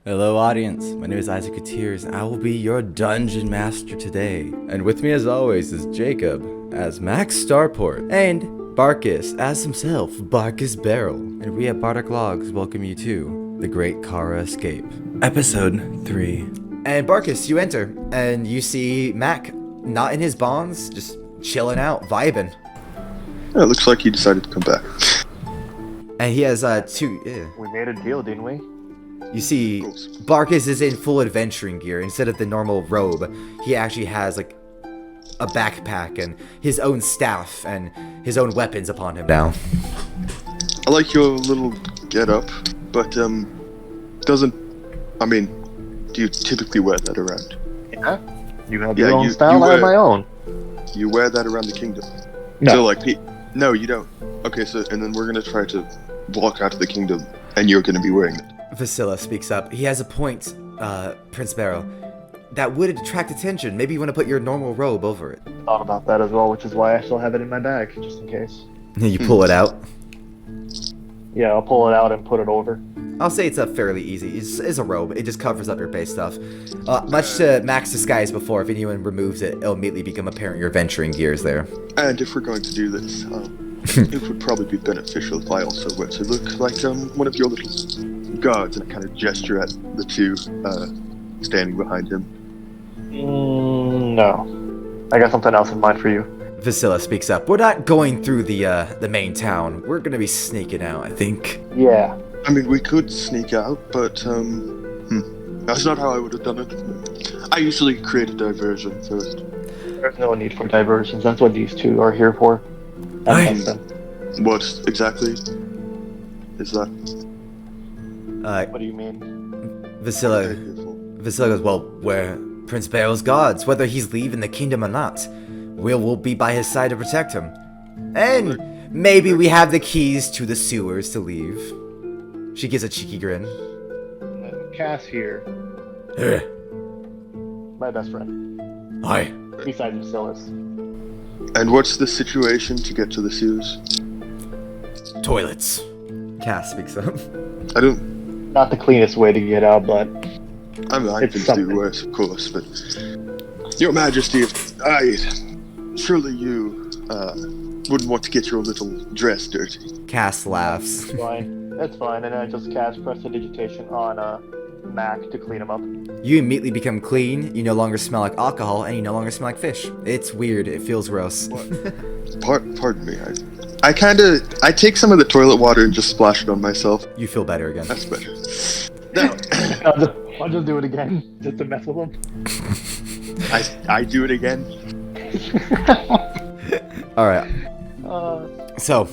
Hello audience, my name is Isaac Gutierrez and I will be your dungeon master today. And with me as always is Jacob as Mack Starport and Barkas as himself, Barkas Barril. And we at Bardic Logs welcome you to The Great Kara Escape, Episode 3. And Barkas, you enter and you see Mack not in his bonds, just chilling out, vibing. Yeah, it looks like he decided to come back. And he has two... We made a deal, didn't we? You see, Barkas is in full adventuring gear. Instead of the normal robe, he actually has like a backpack and his own staff and his own weapons upon him now. I like your little get-up, but do you typically wear that around? Yeah. You have your own style, I have my own. You wear that around the kingdom? No. So no, you don't. Okay, and then we're gonna try to walk out of the kingdom, and you're gonna be wearing it. Vasila speaks up. He has a point, Prince Barrel. That would attract attention. Maybe you want to put your normal robe over it. Thought about that as well, which is why I still have it in my bag, just in case. You pull it out. Yeah, I'll pull it out and put it over. I'll say it's a fairly easy. It's a robe. It just covers up your base stuff. Much to Mack's disguise before, if anyone removes it, it'll immediately become apparent your venturing gears there. And if we're going to do this, it would probably be beneficial if I also were to look like one of your little guards and kind of gesture at the two standing behind him. No. I got something else in mind for you. Vasila speaks up. We're not going through the main town. We're gonna be sneaking out, I think. Yeah. I mean, we could sneak out, but that's not how I would have done it. I usually create a diversion first. There's no need for diversions. That's what these two are here for. What exactly is that? What do you mean? Vasila goes, well, we're Prince Barrel's guards. Whether he's leaving the kingdom or not, we'll be by his side to protect him. And maybe we have the keys to the sewers to leave. She gives a cheeky grin. Cass here. My best friend. Hi. Besides Basilis. And what's the situation to get to the sewers? Toilets. Cass speaks up. I don't... Not the cleanest way to get out, but... I can do worse, of course, but... Your Majesty, surely you wouldn't want to get your little dress dirty. Cass laughs. That's fine, and I just cast prestidigitation on Mack to clean him up. You immediately become clean, you no longer smell like alcohol, and you no longer smell like fish. It's weird, it feels gross. Pardon me, I take some of the toilet water and just splash it on myself. You feel better again. That's better. Now, I'll just do it again, just to mess with him. I do it again. Alright. So,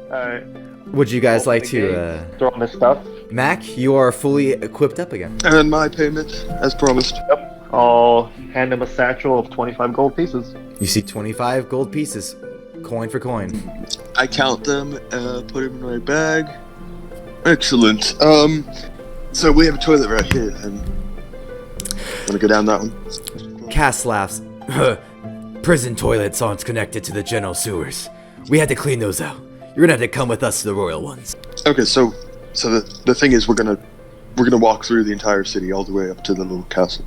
Alright. would you guys like to, throw on this stuff? Mack, you are fully equipped up again. And my payment, as promised. Yep. I'll hand him a satchel of 25 gold pieces. You see 25 gold pieces, coin for coin. I count them, put them in my bag. Excellent. So we have a toilet right here, and wanna go down that one? Cass laughs. Prison toilets aren't connected to the general sewers. We had to clean those out. You're gonna have to come with us to the royal ones. Okay, so the thing is, we're gonna walk through the entire city all the way up to the little castle.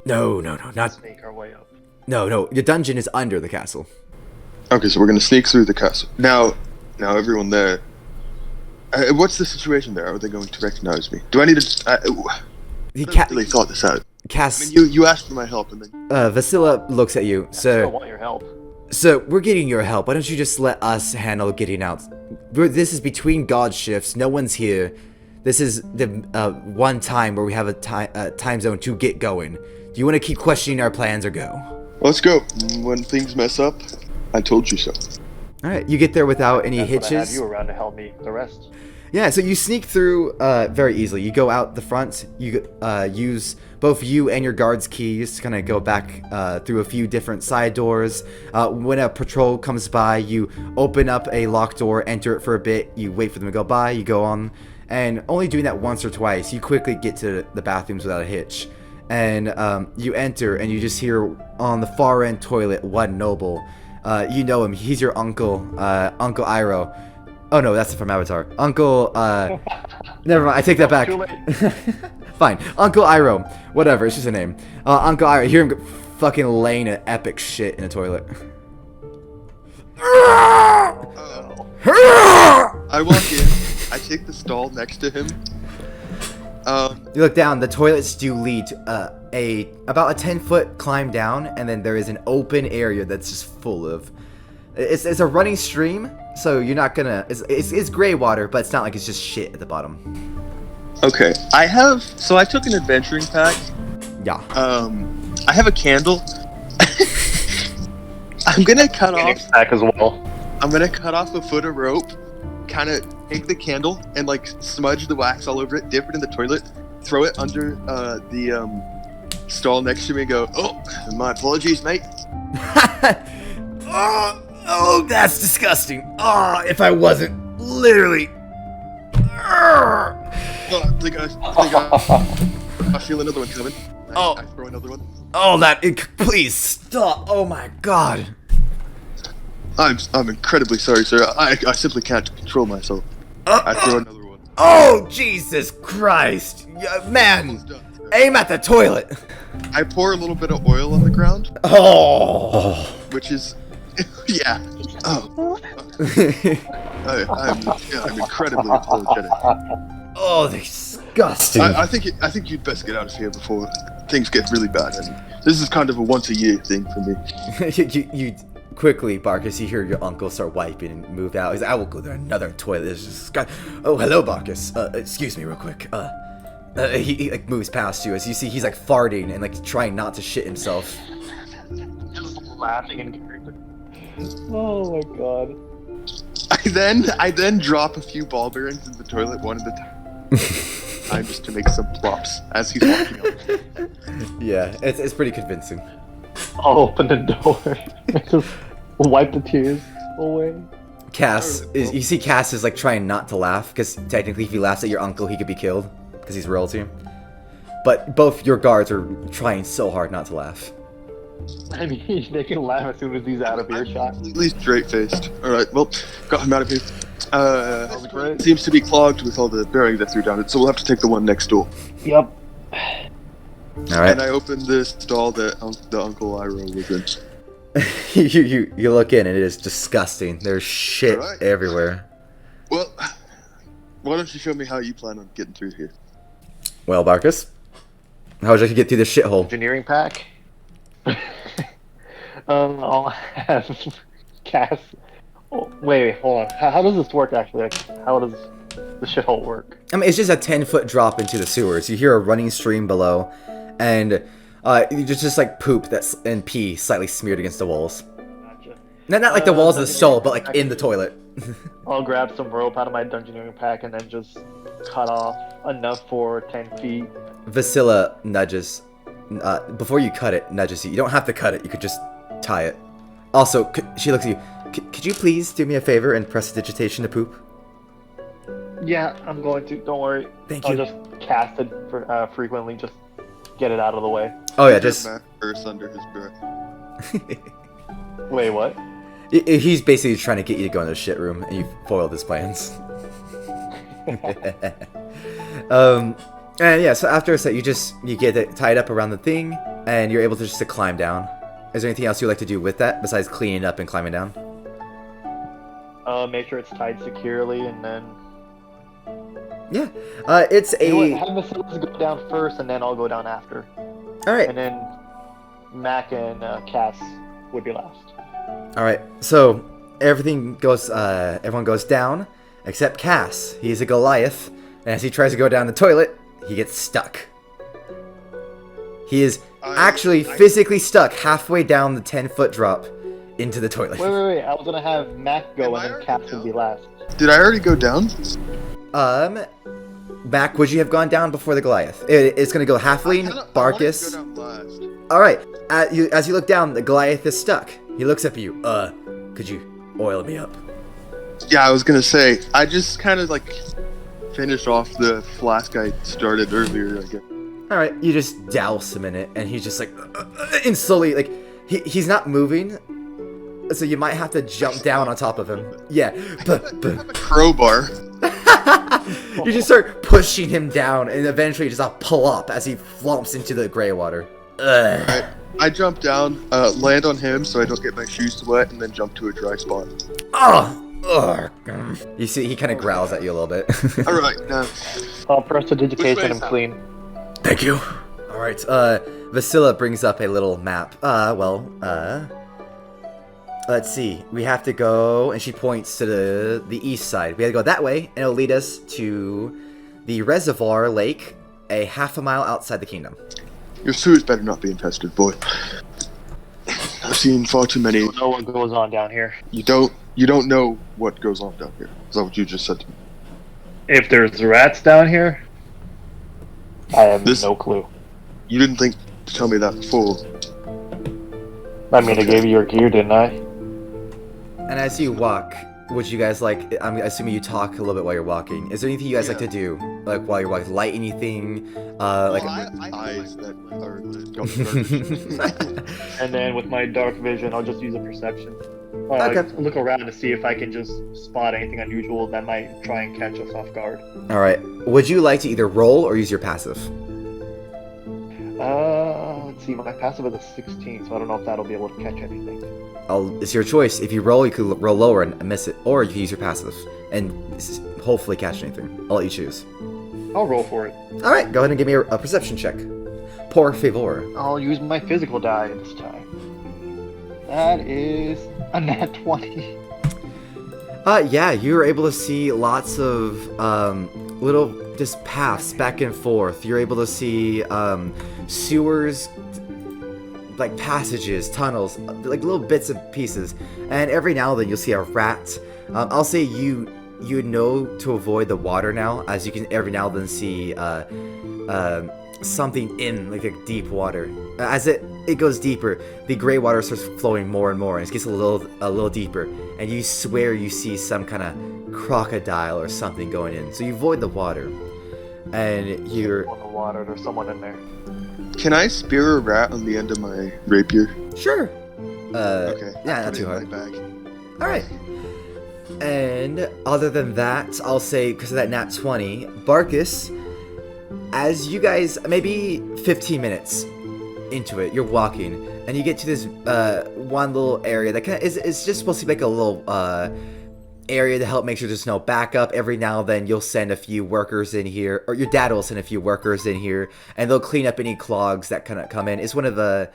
No, not. Sneak our way up. No. Your dungeon is under the castle. Okay, so we're gonna sneak through the castle. Now everyone there. What's the situation there? Are they going to recognize me? Do I need to? I haven't really thought this out. Cass. I mean, you asked for my help, and then. Vasila looks at you. I still want your help. So, we're getting your help. Why don't you just let us handle getting out? This is between god shifts. No one's here. This is the one time where we have a time zone to get going. Do you want to keep questioning our plans or go? Let's go. When things mess up, I told you so. Alright, you get there without any hitches. I have you around to help me the rest. Yeah, so you sneak through very easily. You go out the front. You use both you and your guard's keys to kind of go back through a few different side doors. When a patrol comes by, you open up a locked door, enter it for a bit. You wait for them to go by. You go on. And only doing that once or twice, you quickly get to the bathrooms without a hitch. And you enter, and you just hear on the far end toilet one noble. You know him. He's your uncle, Uncle Iroh. Oh no, that's from Avatar. Uncle, never mind, I take that back. Too late. Fine. Uncle Iroh. Whatever, it's just a name. Uncle Iroh, hear him fucking laying an epic shit in a toilet. I walk in, I take the stall next to him. You look down, the toilets do lead to about a 10-foot climb down, and then there is an open area that's just full of... It's a running stream, so you're not gonna... It's gray water, but it's not like it's just shit at the bottom. Okay, so I took an adventuring pack. Yeah. I have a candle. I'm gonna cut off... Pack as well. I'm gonna cut off a foot of rope, kind of take the candle and like smudge the wax all over it, dip it in the toilet, throw it under the stall next to me and go, oh, my apologies, mate. Oh, that's disgusting. Oh, if I wasn't literally... I think I feel another one coming. I throw another one. Oh, please stop. Oh my god. I'm incredibly sorry, sir. I simply can't control myself. I throw another one. Oh, Jesus Christ. Man, Almost done, sir. aim at the toilet. I pour a little bit of oil on the ground, Oh. which is, yeah. Oh. I'm incredibly apologetic. Oh, disgusting. I think you'd best get out of here before things get really bad. And this is kind of a once-a-year thing for me. you quickly, Barkas, you hear your uncle start wiping and move out. He's like, I will go there, another toilet. This is oh, hello, Barkas. Excuse me real quick. He like moves past you. As you see, he's like farting and like trying not to shit himself. Just laughing and oh my god. I then drop a few ball bearings in the toilet one at a time, just to make some plops as he's walking up. Yeah, it's pretty convincing. I'll open the door. Just wipe the tears away. You see Cass is like trying not to laugh, because technically if he laughs at your uncle, he could be killed, because he's royalty. But both your guards are trying so hard not to laugh. I mean, they can laugh as soon as he's out of earshot. Completely straight-faced. Alright, well, got him out of here. Great. Seems to be clogged with all the bearings I threw down it, so we'll have to take the one next door. Yep. Alright. And I opened the stall that the Uncle Iroh was in. you look in and it is disgusting. There's shit Alright. everywhere. Well, why don't you show me how you plan on getting through here? Well, Barkas, how would you like to get through this shithole? Engineering pack. I'll have Cass. Oh, wait, hold on. How does this work actually? Like, how does the shithole work? I mean, it's just a 10-foot drop into the sewers. You hear a running stream below, and you just like poop and pee slightly smeared against the walls. Gotcha. Not like the walls of the stall, but like in the toilet. I'll grab some rope out of my dungeoneering pack and then just cut off enough for 10 feet. Vasila nudges. Before you cut it, nudges you. You don't have to cut it. You could just tie it. Also, she looks at you. Could you please do me a favor and press digitation to poop? Yeah, I'm going to. Don't worry. Thank I'll you. just cast it for, frequently. Just get it out of the way. Oh yeah, just. Matt burst under his breath. Wait, what? He's basically trying to get you to go in the shit room, and you foiled his plans. And yeah, so after a set, you get it tied up around the thing, and you're able to just climb down. Is there anything else you'd like to do with that besides cleaning it up and climbing down? Make sure it's tied securely, and then. Yeah, it's a. You know what? Have Vasilius go down first, and then I'll go down after. All right. And then Mack and Cass would be last. All right. So everyone goes down except Cass. He's a Goliath, and as he tries to go down the toilet, he gets stuck. He is actually physically stuck halfway down the 10-foot drop into the toilet. Wait. I was gonna have Mack go, and then Cass would be last. Did I already go down? Mack, would you have gone down before the Goliath? It's gonna go halfling, Barkas. I wanted to go down last. All right. As you look down, the Goliath is stuck. He looks up at you. Could you oil me up? Yeah, I was gonna say, I just kind of like finished off the flask I started earlier, I guess. All right, you just douse him in it, and he's just like, and slowly, like, he's not moving, so you might have to jump down on top of him. Yeah, I have a crowbar. You just start pushing him down, and eventually just pull up as he flumps into the gray water. Ugh. Alright, I jump down, land on him so I don't get my shoes wet, and then jump to a dry spot. Ugh. Ugh. You see, he kind of growls at you a little bit. Alright, now. I'll prestidigitation Which way him is that? clean. Thank you. Alright, Vasila brings up a little map. Let's see. We have to go, and she points to the east side. We have to go that way, and it'll lead us to the reservoir lake, a half a mile outside the kingdom. Your sewers better not be infested, boy. I've seen far too many. You know what goes on down here. You don't know what goes on down here. Is that what you just said to me? If there's rats down here, I have no clue. You didn't think to tell me that before. I mean, I gave you your gear, didn't I? And as you walk, would you guys like, I'm assuming you talk a little bit while you're walking. Is there anything you guys like to do? Like while you're walking, light anything? Eyes that are And then with my dark vision, I'll just use a perception. Okay. Look around to see if I can just spot anything unusual that might try and catch us off guard. Alright. Would you like to either roll or use your passive? Let's see, my passive is a 16, so I don't know if that'll be able to catch anything. It's your choice. If you roll, you could roll lower and miss it. Or you can use your passive and hopefully catch anything. I'll let you choose. I'll roll for it. Alright, go ahead and give me a perception check. Por favor. I'll use my physical die this time. That is a nat 20. Yeah, you're able to see lots of little just paths back and forth. You're able to see sewers, like passages, tunnels, like little bits and pieces. And every now and then you'll see a rat. I'll say you know to avoid the water now, as you can every now and then see something in like a deep water. As it goes deeper, the gray water starts flowing more and more, and it gets a little deeper, and you swear you see some kind of crocodile or something going in. So you avoid the water, and you're On the water, there's someone in there. Can I spear a rat on the end of my rapier? sure. Okay. Yeah, I'll not put it too in hard. my bag. All right. And other than that, I'll say because of that nat 20, Barkas, as you guys maybe 15 minutes into it, you're walking and you get to this one little area that kind of is just supposed to be like a little area to help make sure there's no backup. Every now and then you'll send a few workers in here, or your dad will send a few workers in here, and they'll clean up any clogs that kind of come in. It's one of the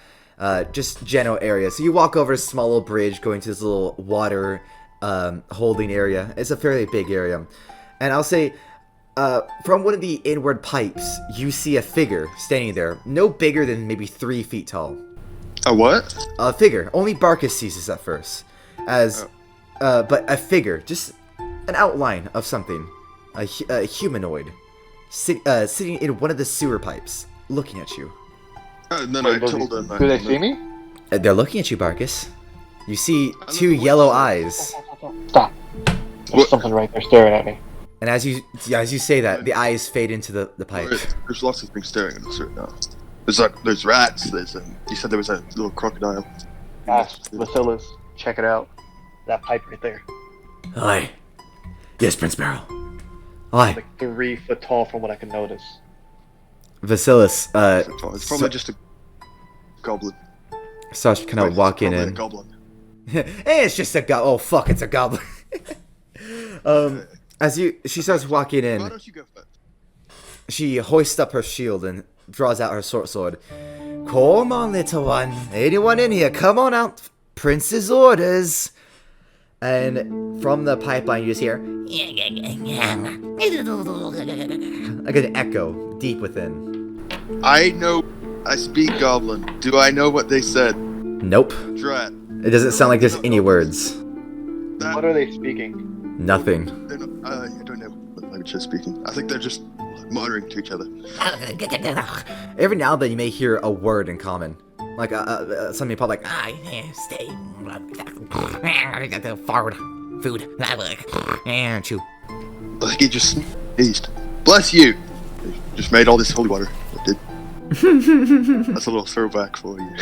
just general areas. So you walk over a small little bridge going to this little water holding area. It's a fairly big area, and I'll say from one of the inward pipes you see a figure standing there, no bigger than maybe 3 feet tall. A what? A figure. Only Barkas sees this at first, as but a figure, just an outline of something, a humanoid, sitting in one of the sewer pipes, looking at you. And then Wait, I told them. Do they see me? They're looking at you, Barkas. You see 2 yellow eyes, Stop. There's What? something right there staring at me. and as you say that, the eyes fade into the pipe. There's lots of things staring at us right now. There's rats. You said there was a little crocodile. Ask Vasilis, check it out. That pipe right there. Aye. Yes, Prince Barrel. Aye. Like 3 foot tall from what I can notice. Vasilis, It's probably just a goblin. starts kind of walking Probably in. A goblin. It's just a goblin. Oh fuck, it's a goblin. She starts walking Why in, don't you go first? she hoists up her shield and draws out her short sword. Come on, little one. Anyone in here? Come on out. Prince's orders. And from the pipeline, you just hear like an echo deep within. I know. I speak goblin. Do I know what they said? Nope. Drat. It doesn't sound like there's any words. What are they speaking? Nothing. They're not, I don't know what language they're speaking. I think they're just muttering to each other. Every now and then you may hear a word in common. Like something probably like, Stay. Forward. Food. And chew. Like he just sneezed. Bless you. They just made all this holy water. It did. That's a little throwback for you.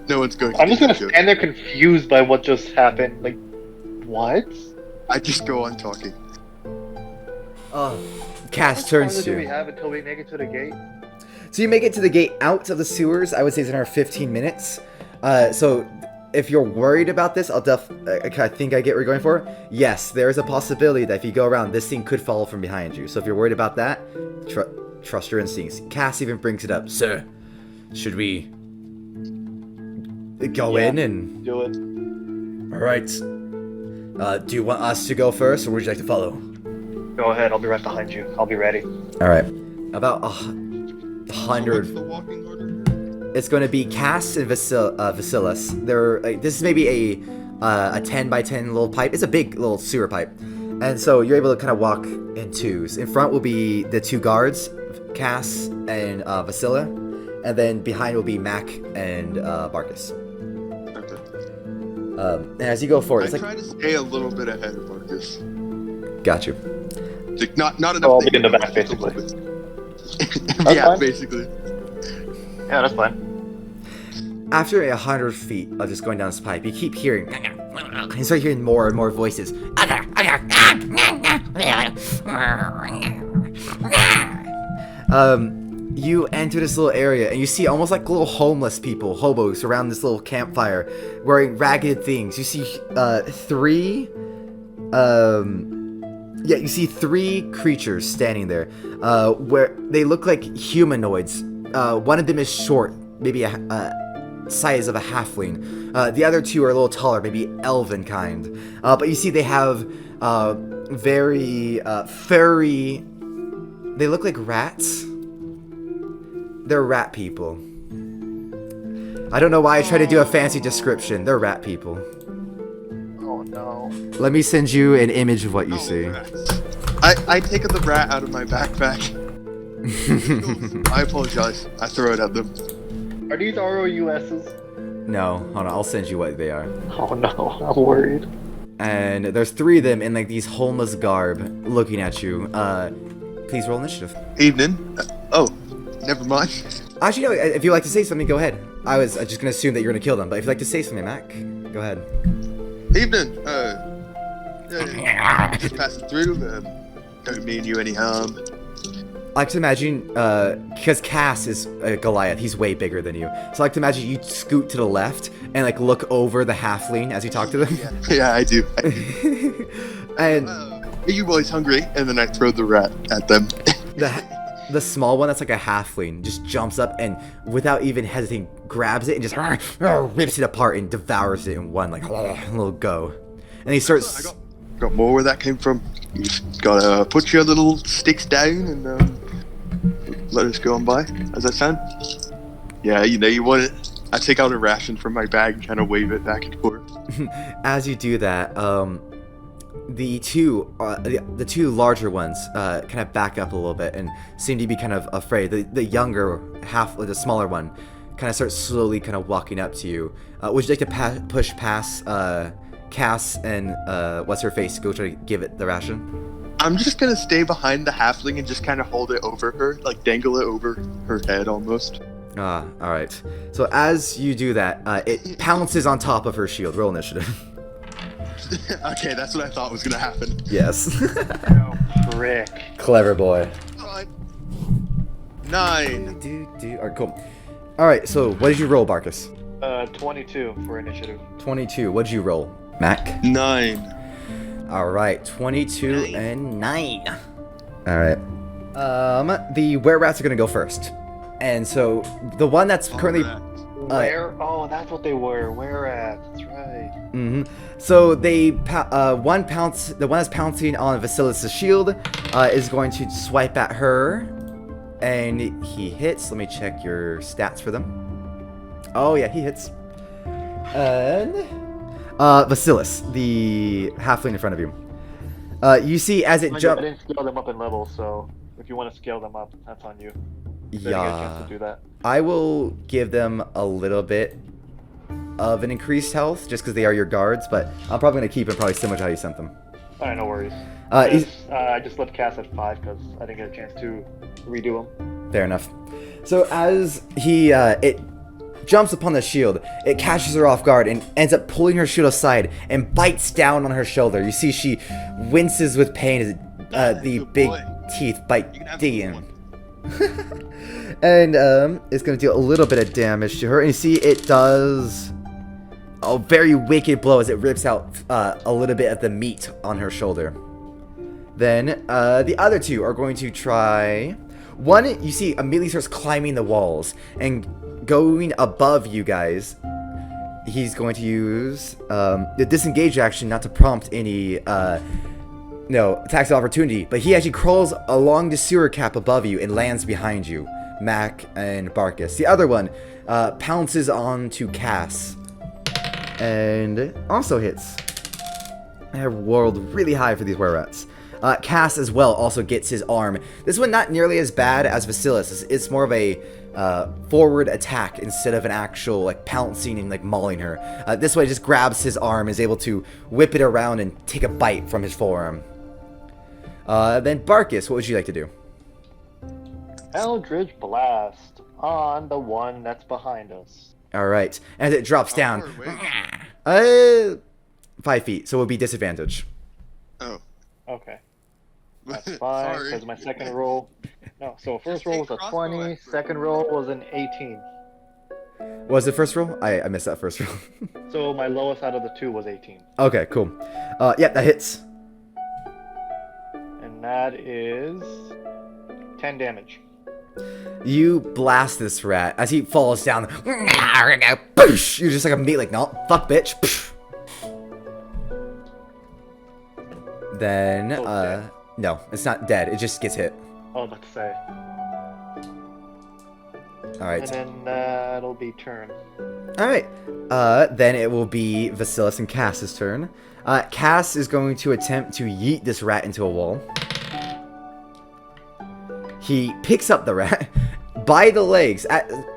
No one's going. I'm just gonna get that joke. stand there confused by what just happened. Like, what? I just go on talking. Cass How much turns longer to do we you. have until we make it to the gate? So you make it to the gate out of the sewers. I would say it's another 15 minutes. So if you're worried about this, I think I get what you're going for. Yes, there is a possibility that if you go around, this thing could fall from behind you. So if you're worried about that, trust your instincts. Cass even brings it up. Sir, should we? Go in and... Do it. Alright. Do you want us to go first, or would you like to follow? Go ahead, I'll be right behind you. I'll be ready. Alright. About 100... What's the walking order? It's going to be Cass and Vasilis. They're this is maybe a 10 by 10 little pipe. It's a big little sewer pipe, and so you're able to kind of walk in twos. In front will be the two guards, Cass and Vasila, and then behind will be Mack and Barkas. Okay. And as you go forward, it's I like try to stay a little bit ahead of Barkas. got you. Like not enough. I'll be they in the know, back, just a basically. little bit. That's Yeah, fine. basically. Yeah, that's fine. After 100 feet of just going down this pipe, you keep hearing. You start hearing more and more voices. You enter this little area and you see almost like little homeless people, hobos, around this little campfire, wearing ragged things. You see you see three creatures standing there, where they look like humanoids. One of them is short, maybe a size of a halfling. The other two are a little taller, maybe elven kind. But you see they have very furry. They look like rats. They're rat people. I don't know why I try to do a fancy description. They're rat people. Oh no. Let me send you an image of what you see. I take the rat out of my backpack. I apologize. I throw it at them. Are these ROUSs? No, hold on. I'll send you what they are. Oh no, I'm worried. And there's three of them in like these homeless garb, looking at you. Please roll initiative. Evening. Oh, never mind. Actually, no. If you'd like to say something, go ahead. I was just gonna assume that you're gonna kill them, but if you'd like to say something, Mac, go ahead. Evening. Just passing through. Don't mean you any harm. I like to imagine, because Cass is Goliath, he's way bigger than you. So I like to imagine you scoot to the left and like look over the halfling as you talk to them. Yeah, I do. And Are you boys hungry? And then I throw the rat at them. the small one that's like a halfling just jumps up and without even hesitating grabs it and just rips it apart and devours it in one like little go. And he starts. I got more where that came from. You just gotta put your little sticks down and let us go on by. Does that sound? Yeah, you know you want it. I take out a ration from my bag and kind of wave it back and forth. As you do that, the two larger ones kind of back up a little bit and seem to be kind of afraid. The younger the smaller one, kind of starts slowly kind of walking up to you. Would you like to push past Cass and what's her face? Go try to give it the ration. I'm just gonna stay behind the halfling and just kind of hold it over her, like dangle it over her head almost. All right. So as you do that, it pounces on top of her shield. Roll initiative. Okay, that's what I thought was gonna happen. Yes. Oh, frick. Clever boy. Alright. 9. Alright, cool. Alright, so what did you roll, Barkas? 22 for initiative. 22. What did you roll, Mac? 9. Alright, 22 and 9. Alright. The were-rats are gonna go first. And so, the one that's currently... Where? Oh, that's what they were. Where at? That's right. Mm-hmm. So they the one that's pouncing on Vasilis' shield is going to swipe at her, and he hits. Let me check your stats for them. Oh yeah, he hits. And Vasilis, the halfling in front of you. You see as it I jumps. didn't scale them up in level, so if you want to scale them up, that's on you. Then you get a chance Yeah, to do that. I will give them a little bit of an increased health just because they are your guards, but I'm probably gonna keep it probably similar to how you sent them. Alright, no worries. He's- I just left Cass at 5 because I didn't get a chance to redo them. Fair enough. So as he it jumps upon the shield, it catches her off guard and ends up pulling her shield aside and bites down on her shoulder. You see she winces with pain as it the Good big boy. teeth You bite can have the Dean. one. And it's gonna deal a little bit of damage to her. And you see it does a very wicked blow as it rips out a little bit of the meat on her shoulder. Then the other two are going to try. One, you see, immediately starts climbing the walls and going above you guys. He's going to use the disengage action not to prompt any attacks of opportunity, but he actually crawls along the sewer cap above you and lands behind you, Mack and Barkas. The other one pounces onto Cass and also hits. I have rolled really high for these were-rats. Cass as well also gets his arm. This one not nearly as bad as Vasilis. It's more of a forward attack instead of an actual like pouncing and like mauling her. This way, just grabs his arm, is able to whip it around and take a bite from his forearm. Then Barkas, what would you like to do? Eldritch Blast on the one that's behind us. All right, as it drops down, far away? 5 feet, so it would be disadvantage. Oh. Okay. That's fine, Sorry. because my second roll... No, so first roll was a crossbow 20, expert. second roll was an 18. What was the first roll? I missed that first roll. So my lowest out of the two was 18. Okay, cool. Yeah, that hits. And that is 10 damage. You blast this rat as he falls down. Boosh! You're just like a meat, like, no, fuck, bitch. Then, dead. no, it's not dead. It just gets hit. I was about to say. All right. And then that'll be turn. All right. Then it will be Vasilis and Cass's turn. Cass is going to attempt to yeet this rat into a wall. He picks up the rat by the legs.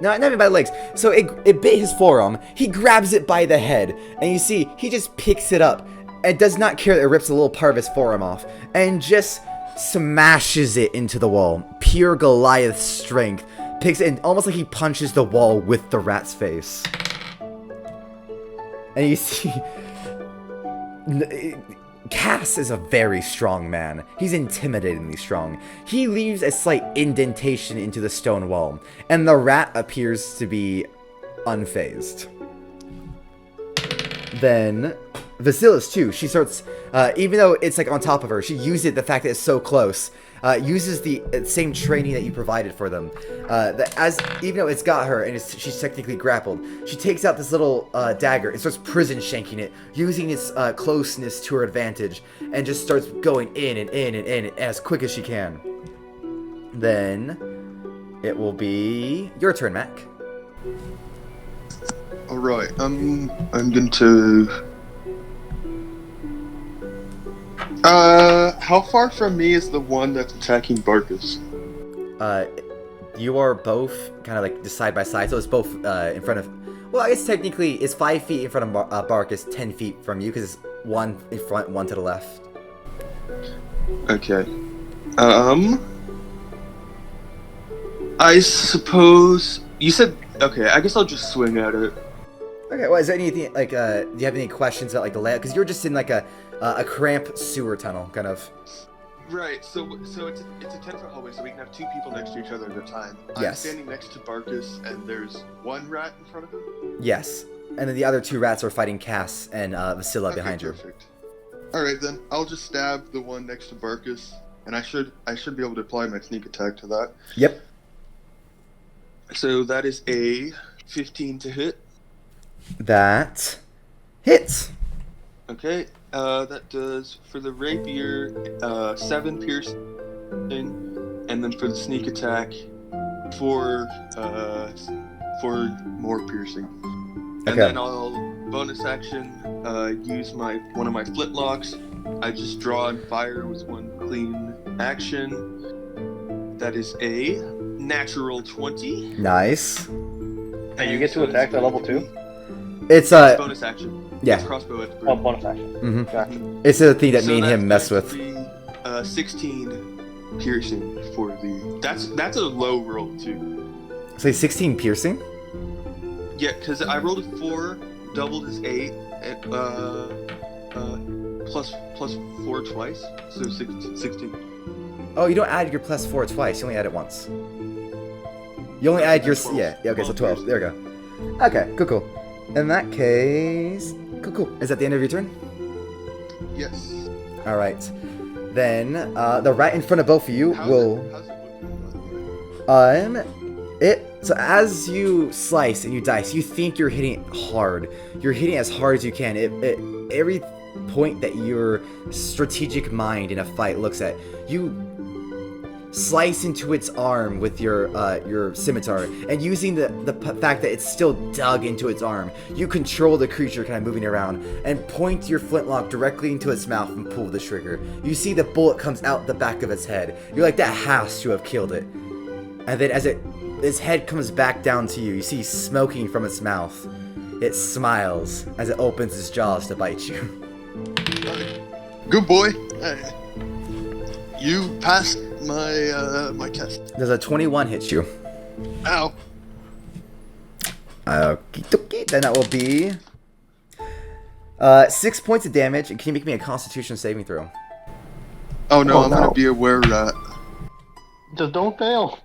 Not even by the legs. So it bit his forearm. He grabs it by the head. And you see, he just picks it up. And does not care that it rips a little part of his forearm off. And just smashes it into the wall. Pure Goliath strength. Picks it and almost like he punches the wall with the rat's face. And you see... Cass is a very strong man. He's intimidatingly strong. He leaves a slight indentation into the stone wall, and the rat appears to be unfazed. Then Vasilis too. She starts, even though it's like on top of her, she uses the fact that it's so close. Uses the same training that you provided for them. Even though it's got her and she's technically grappled, she takes out this little dagger and starts prison shanking it, using its closeness to her advantage, and just starts going in and in and in as quick as she can. Then it will be your turn, Mack. All right. I'm going to. How far from me is the one that's attacking Barkas? You are both kind of like side by side, so it's both in front of. Well, I guess technically it's 5 feet in front of Barkas, 10 feet from you, because it's one in front, one to the left. Okay. I suppose you said. Okay, I guess I'll just swing at it. Okay. Well, is there anything like? Do you have any questions about like the layout? Because you're just in like a cramped sewer tunnel, kind of. Right. So it's a 10-foot hallway, so we can have two people next to each other at a time. I'm Yes. standing next to Barkas, and there's one rat in front of him. Yes. And then the other two rats are fighting Cass and Vasila behind you. Perfect. All right, then I'll just stab the one next to Barkas, and I should be able to apply my sneak attack to that. Yep. So that is a 15 to hit. That hits. Okay. That does for the rapier 7 piercing, and then for the sneak attack 4 more piercing. And Okay. then I'll bonus action use one of my flintlocks. I just draw and fire with one clean action. That is a natural 20. Nice. And you get to attack at level 2? It's bonus action. yeah. It's crossbow expert. Oh, bonus action. Mm-hmm. Gotcha. It's a thing that So me and that's him mess going with. to be, 16 piercing for the. That's a low roll too. Say 16 piercing. Yeah, because I rolled a 4, doubled is 8, and plus 4 twice, so 16. Oh, you don't add your +4 twice. You only add it once. You only add your... 12. Yeah, okay, so 12. There we go. Okay, cool. In that case... Cool. Is that the end of your turn? Yes. Alright. Then, the rat in front of both of you How's will... it looking, by the way? So as you slice and you dice, you think you're hitting it hard. You're hitting as hard as you can. Every point that your strategic mind in a fight looks at, you slice into its arm with your scimitar, and using the fact that it's still dug into its arm, you control the creature kind of moving around and point your flintlock directly into its mouth and pull the trigger. You see the bullet comes out the back of its head. You're like, that has to have killed it. And then as its head comes back down to you, you see smoking from its mouth. It smiles as it opens its jaws to bite you. Good boy. You passed my test. Does a 21 hit you? Ow. Okie dokie. Then that will be 6 points of damage. And can you make me a Constitution saving throw? Oh no, Oh, I'm no. gonna be a were rat. Just don't fail.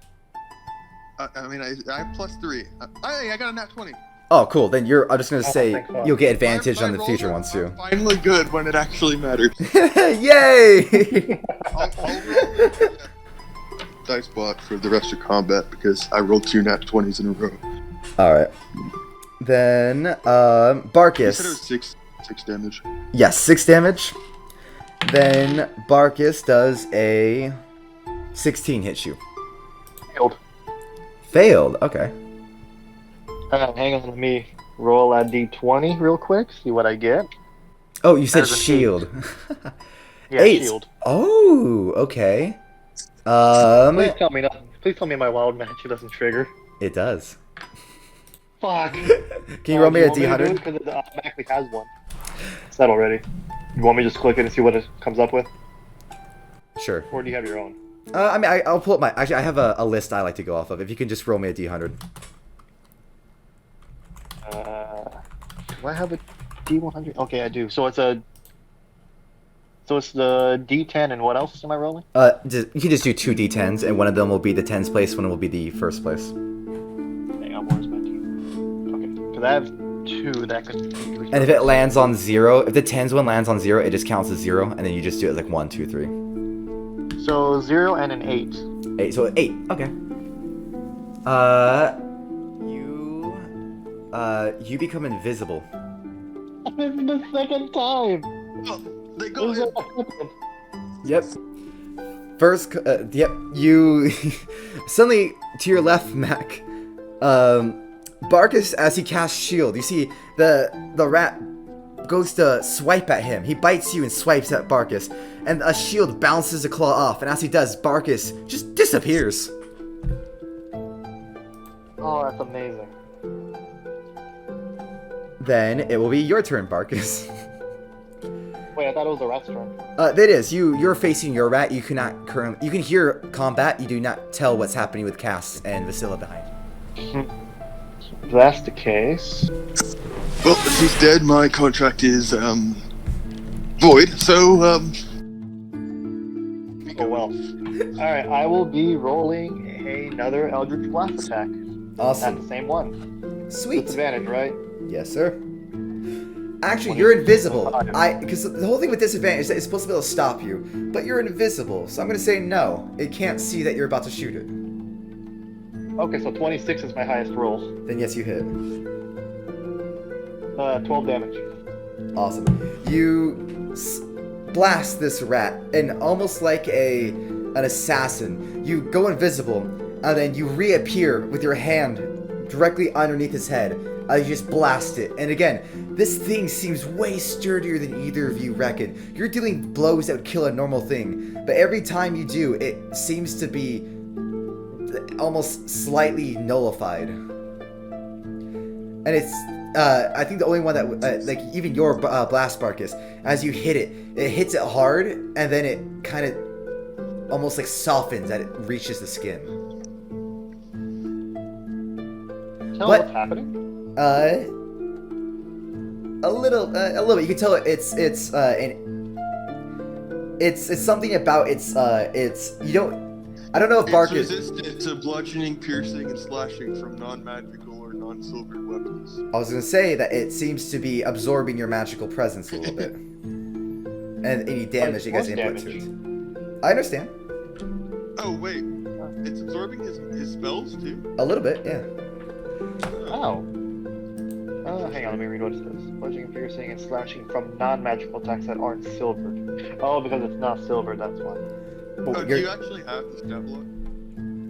I mean, I have +3. I got a nat 20. Oh, cool. Then I'm just gonna Oh, say thank God. you'll get advantage My on the rolls future are ones too. Finally good when it actually matters. Yay! I'll roll dice block for the rest of combat because I rolled 2 nat 20s in a row. All right. Then You said it was Barkas. 6 damage. Yes, 6 damage. Then Barkas does a 16 hits you. Failed. Failed. Okay. Hang on, let me roll a d20 real quick, see what I get. Oh, you said That is an shield. Yeah, 8. shield. Oh, okay. Please tell me nothing. Please tell me my wild magic doesn't trigger. It does. Fuck. Can you roll me a do you want me to do it? D100? Because it automatically has one. It's set already. You want me to just click it and see what it comes up with? Sure. Or do you have your own? I mean, I'll pull up my... Actually, I have a list I like to go off of. If you can just roll me a D100. Do I have a D100? Okay, I do. So it's the D10 and what else am I rolling? You can just do 2 D10s, and one of them will be the tens place, one will be the first place. Hang on, where's my D? Okay, because I have 2 that could be... And if it lands on 0, if the tens one lands on 0, it just counts as 0, and then you just do it like 1, 2, 3. So 0 and an 8. 8, so 8, okay. You become invisible. This is the second time! Oh, they go in. Yep. First, yep, you... Suddenly, to your left, Mac, Barkas, as he casts shield, you see the rat goes to swipe at him. He bites you and swipes at Barkas, and a shield bounces a claw off, and as he does, Barkas just disappears. Oh, that's amazing. Then it will be your turn, Barkas. Wait, I thought it was the rat's turn. That is, you're facing your rat. You cannot currently... You can hear combat. You do not tell what's happening with Cass and Vasila behind you. If that's the case... Well, if he's dead, my contract is void. So Oh well. Alright, I will be rolling another Eldritch Blast attack. At Awesome. the same one. Sweet. Disadvantage, right? Yes, sir. Actually, you're invisible. 25. Because the whole thing with disadvantage is that it's supposed to be able to stop you, but you're invisible. So I'm gonna say no. It can't see that you're about to shoot it. Okay, so 26 is my highest roll. Then yes, you hit. 12 damage. Awesome. You blast this rat, and almost like an assassin, you go invisible, and then you reappear with your hand directly underneath his head. You just blast it, and again, this thing seems way sturdier than either of you reckon. You're dealing blows that would kill a normal thing, but every time you do, it seems to be almost slightly nullified. And it's, I think the only one that, like, even your blast Barkas, as you hit it, it hits it hard, and then it kind of almost like softens as it reaches the skin. Tell What? me what's happening? A little bit. You can tell it's It's something about you don't. I don't know if Barkas. It's resistant to bludgeoning, piercing, and slashing from non-magical or non-silvered weapons. I was gonna say that it seems to be absorbing your magical presence a little bit, and any damage you guys input to it. I understand. Oh wait, it's absorbing his spells too. A little bit, yeah. Oh. Hang on, let me read what it says. Bludgeoning, piercing, and slashing from non-magical attacks that aren't silvered. Oh, because it's not silvered, that's why. Oh, do you actually have the stat block?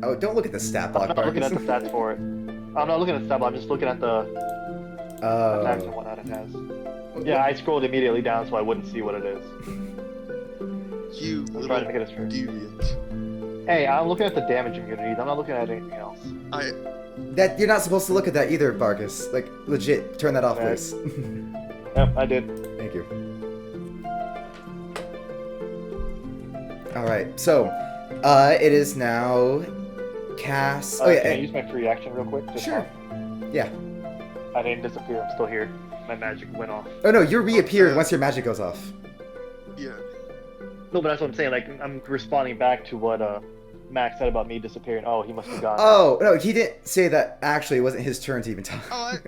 Oh, don't look at the stat I'm block, not looking at the Barkas. stats for it. I'm not looking at the stat block, I'm just looking at the attacks and whatnot it has. Yeah, I scrolled immediately down so I wouldn't see what it is. You I'm little trying to make it as fair. deviant. Hey, I'm looking at the damage immunities, I'm not looking at anything else. That you're not supposed to look at that either, Barkas. Like, legit, turn that off, Okay. please. Yep, I did. Thank you. Alright, so, it is now Cass. Oh, yeah. Can I use my free action real quick? Just Sure. Yeah. I didn't disappear, I'm still here. My magic went off. Oh, no, you reappear once your magic goes off. Yeah. No, but that's what I'm saying, like, I'm responding back to what, Max said about me disappearing. Oh, he must have gone. Oh, no, he didn't say that actually it wasn't his turn to even talk. Oh,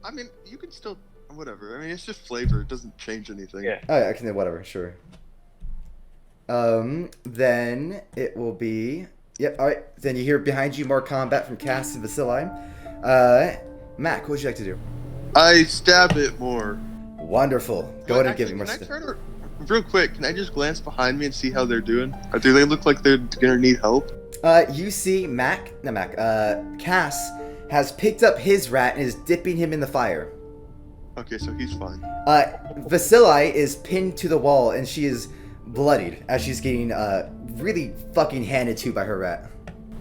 I mean, you can still whatever. I mean, it's just flavor. It doesn't change anything. Yeah. Oh, yeah, I can do whatever, sure. Then it will be... Yep, alright. Then you hear behind you more combat from Cass and Vasili. Mac, what would you like to do? I stab it more. Wonderful. Go ahead and give me more Can I stuff. try to, real quick, can I just glance behind me and see how they're doing? Or do they look like they're gonna need help? You see Cass has picked up his rat and is dipping him in the fire. Okay, so he's fine. Vasili is pinned to the wall and she is bloodied as she's getting really fucking handed to by her rat.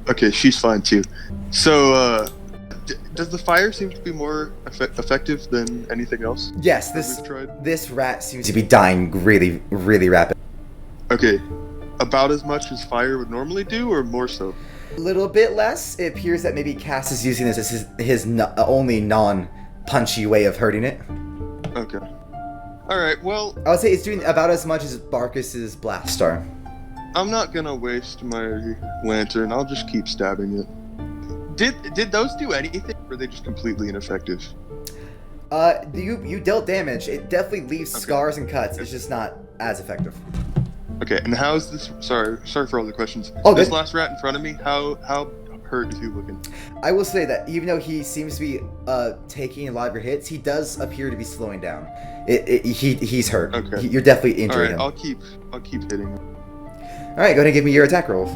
Okay, she's fine too. So, does the fire seem to be more effective than anything else? Yes, that we've tried? this rat seems to be dying really, really rapid. Okay, about as much as fire would normally do, or more so? A little bit less. It appears that maybe Cass is using this as his only non-punchy way of hurting it. Okay. Alright, well, I would say it's doing about as much as Barkas's Blast Star. I'm not gonna waste my lantern. I'll just keep stabbing it. Did those do anything, or are they just completely ineffective? You dealt damage. It definitely leaves scars and cuts. It's just not as effective. Okay, and how's this? Sorry for all the questions. Oh, this good. last rat in front of me, how hurt is he looking? I will say that even though he seems to be taking a lot of your hits, he does appear to be slowing down. He's hurt. Okay. You're definitely injuring All right, him. I'll keep hitting him. All right, go ahead and give me your attack roll.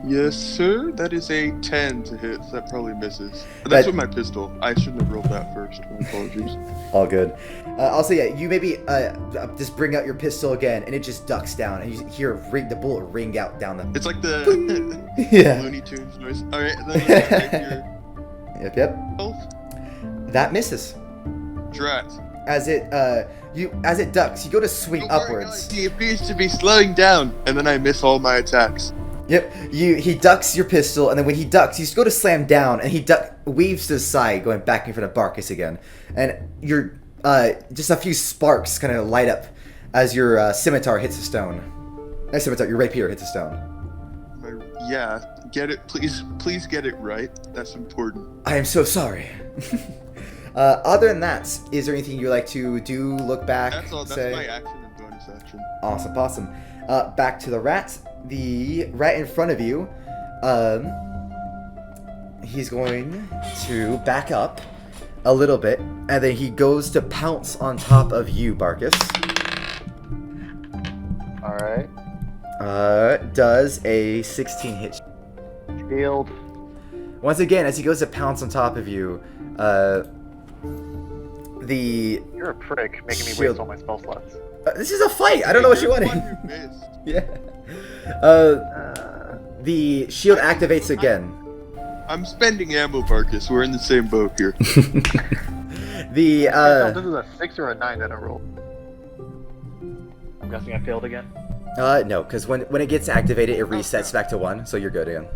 Yes, sir. That is a 10 to hit. So that probably misses. That's with my pistol. I shouldn't have rolled that first. My apologies. All good. I'll say, yeah, you maybe just bring out your pistol again, and it just ducks down, and you hear the bullet ring out down the... It's like the Yeah. Looney Tunes noise. All right, then Yep. health. That misses. Drat. As it ducks, you go to swing Don't worry, upwards. guys, he appears to be slowing down, and then I miss all my attacks. Yep. He ducks your pistol, and then when he ducks, you just go to slam down, and he weaves to the side, going back in front of Barkas again. And you're just a few sparks kind of light up as your scimitar hits a stone. Not scimitar, your rapier hits a stone. Yeah, get it, please get it right. That's important. I am so sorry. Other than that, is there anything you like to do? Look back. That's all. That's say? my action and bonus action. Awesome. Back to the rat. The rat in front of you, he's going to back up a little bit, and then he goes to pounce on top of you, Barkas. Alright. Does a 16 hit? Shield. Once again, as he goes to pounce on top of you, You're a prick, making me Shield. waste all my spell slots. this is a fight. I don't know what you You're wanted. the one who missed. Yeah. The shield activates again. I'm spending ammo, Barkas. We're in the same boat here. This is a 6 or a 9 that I rolled. I'm guessing I failed again. No, because when it gets activated, it resets back to 1, so you're good again.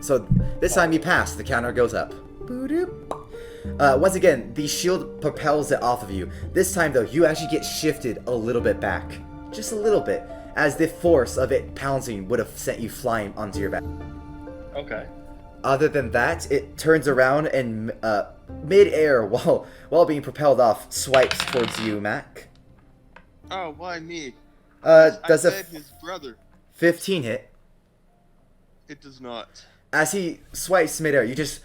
So this time you pass, the counter goes up. Once again, the shield propels it off of you. This time, though, you actually get shifted a little bit back. just a little bit, as the force of it pouncing would have sent you flying onto your back. Okay. Other than that, it turns around and mid-air, while being propelled off, swipes towards you, Mack. Oh, why me? Does I a said his brother. 15 hit? It does not. As he swipes mid-air, you just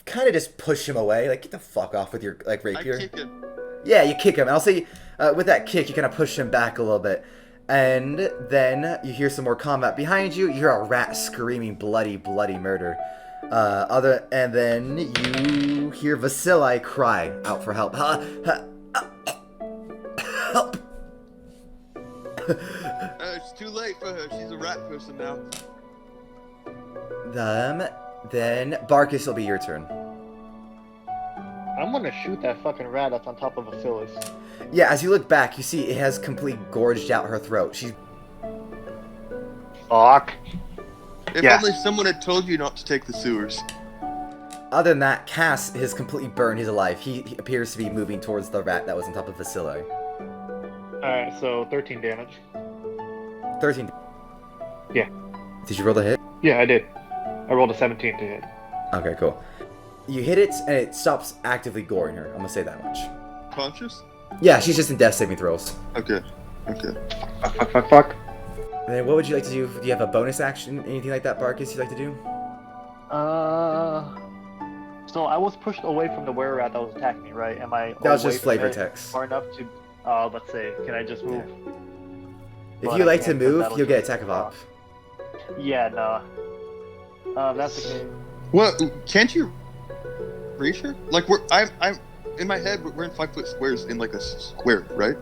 kind of just push him away, like, get the fuck off with your rapier. I kick him. Yeah, you kick him. I'll say with that kick, you kind of push him back a little bit. And then you hear some more combat behind you. You hear a rat screaming bloody, bloody murder. And then you hear Vasili cry out for help. Help! It's too late for her. She's a rat person now. Then Barkas will be your turn. I'm gonna shoot that fucking rat that's on top of Vasilis. Yeah, as you look back, you see it has completely gorged out her throat. She's... Fuck. If only someone had told you not to take the sewers. Other than that, Cass has completely burned. He's alive. He appears to be moving towards the rat that was on top of Vasili. Alright, so 13 damage. 13. Yeah. Did you roll the hit? Yeah, I did. I rolled a 17 to hit. Okay, cool. You hit it, and it stops actively goring her. I'm gonna say that much. Conscious? Yeah, she's just in death saving throws. Okay. Fuck. And then what would you like to do? Do you have a bonus action, anything like that, Barkas, you'd like to do? So I was pushed away from the were rat that was attacking me, right? Am I That was away just from flavor it text. far enough to, let's say, can I just move? If But you I like to can't, 'cause move, that'll you'll get just- attack of op. Yeah, no. That's the case. What? Can't you reach her? Like I'm in my head. We're in 5-foot squares in like a square, right?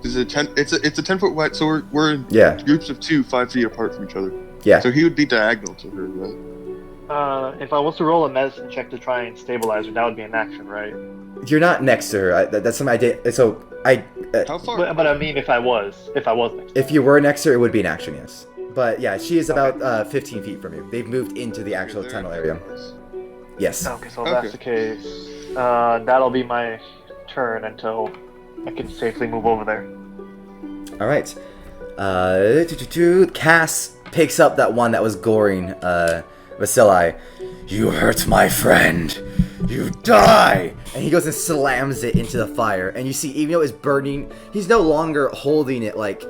It's a 10-foot wide. So we're in groups of 2, 5 feet apart from each other. Yeah. So he would be diagonal to her, right? If I was to roll a medicine check to try and stabilize her, that would be an action, right? You're not next to her. That's something I did. So How far? But I mean, if I was next to her. if you were next to her, it would be an action, yes. But yeah, she is about 15 feet from you. They've moved into the actual tunnel area. Yes. Okay, so if that's the case, that'll be my turn until I can safely move over there. All right. Cass picks up that one that was goring Vasili. You hurt my friend. You die! And he goes and slams it into the fire. And you see, even though it's burning, he's no longer holding it like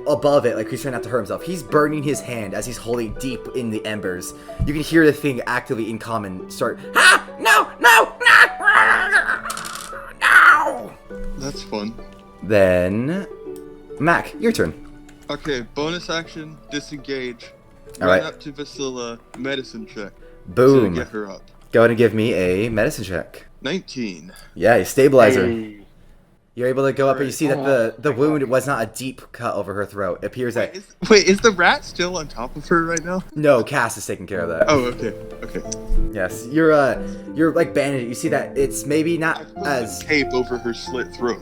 above it, like he's trying not to hurt himself. He's burning his hand as he's holding deep in the embers. You can hear the thing actively in common start, ah! No! That's fun. Then, Mack, your turn. Okay, bonus action, disengage. All Run right. up to Vasila, medicine check. Boom. To get her up. Go ahead and give me a medicine check. 19. Yeah, you stabilize her. Hey. You're able to go up and you Alright. see that the wound was not a deep cut over her throat. It appears that... Wait, is the rat still on top of her right now? No, Cass is taking care of that. Oh, okay. Yes, you're like bandaged. You see that it's maybe not as... Tape over her slit throat.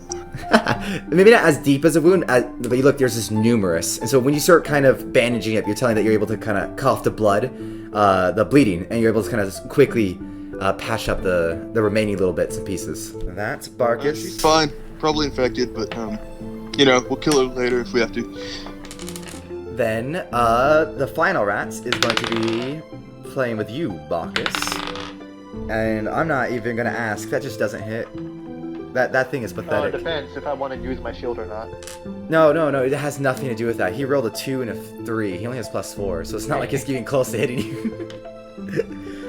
maybe not as deep as a wound, but you look, there's this numerous. And so when you start kind of bandaging it, you're telling that you're able to kind of cough the blood, the bleeding, and you're able to kind of just quickly patch up the remaining little bits and pieces. That's Barkas. She's fine. Probably infected, but, we'll kill her later if we have to. Then, the final rat is going to be playing with you, Barkas. And I'm not even going to ask. That just doesn't hit. That thing is It pathetic. depends if I want to use my shield or not. No. It has nothing to do with that. He rolled a 2 and a 3. He only has +4, so it's not like he's getting close to hitting you.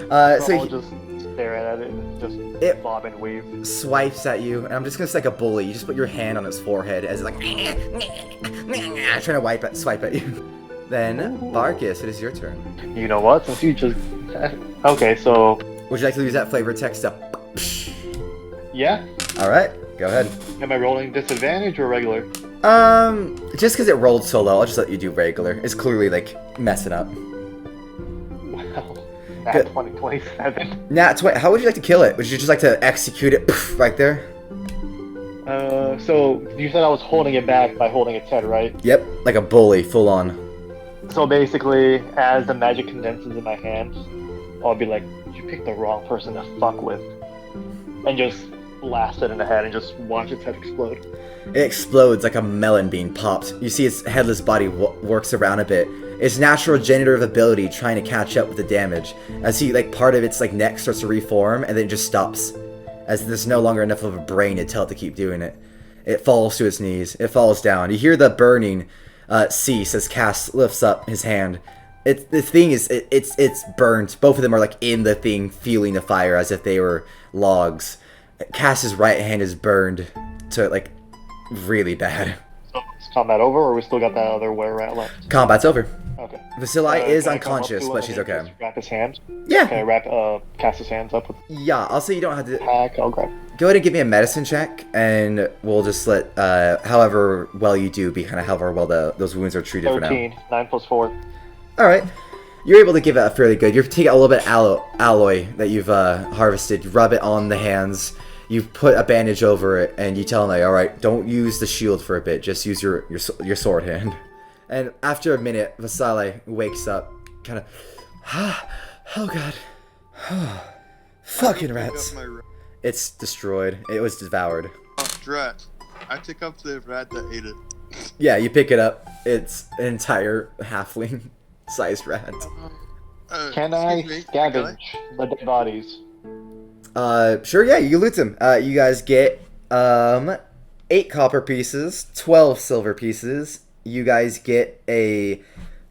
So I'll just stare at it and just bob and weave. Swipes at you, and I'm just gonna say like a bully. You just put your hand on his forehead as it's like trying to swipe at you. Then Barkas, it is your turn. You know what? Since you just okay, so Would you like to use that flavor text up? yeah. All right, go ahead. Am I rolling disadvantage or regular? Just because it rolled so low, I'll just let you do regular. It's clearly like messing up. Wow. Good. That's 27. How would you like to kill it? Would you just like to execute it right there? So you said I was holding it back by holding its head, right? Yep, like a bully, full on. So basically, as the magic condenses in my hand, I'll be like, "You picked the wrong person to fuck with," and just blast it in the head and just watch its head explode. It explodes like a melon being popped. You see its headless body works around a bit. Its natural generative ability trying to catch up with the damage. As part of its neck starts to reform, and then it just stops. As there's no longer enough of a brain to tell it to keep doing it. It falls to its knees. It falls down. You hear the burning cease as Cass lifts up his hand. The thing is, it's burnt. Both of them are in the thing, feeling the fire as if they were logs. Cass's right hand is burned to really bad. So is combat over, or we still got that other were rat left? Combat's over. Okay. Vasili is Can I come up unconscious, to him but and she's just okay. Wrap his hand. Yeah. Can I wrap Cass's hands up with Yeah, I'll say you don't have to. pack? I'll grab. Go ahead and give me a medicine check, and we'll just let however well you do be however well those wounds are treated for now. 13. 9 plus 4. All right. You're able to give it a fairly good. You take a little bit of alloy that you've harvested, rub it on the hands. You put a bandage over it, and you tell them, all right, don't use the shield for a bit. Just use your sword hand. And after a minute, Vasili wakes up, oh god, fucking rats. It's destroyed. It was devoured. Oh, rat. I pick up the rat that ate it. Yeah, you pick it up. It's an entire halfling-sized rat. Can I Excuse me, scavenge the dead bodies? Sure, yeah, you loot them. You guys get 8 copper pieces, 12 silver pieces. You guys get a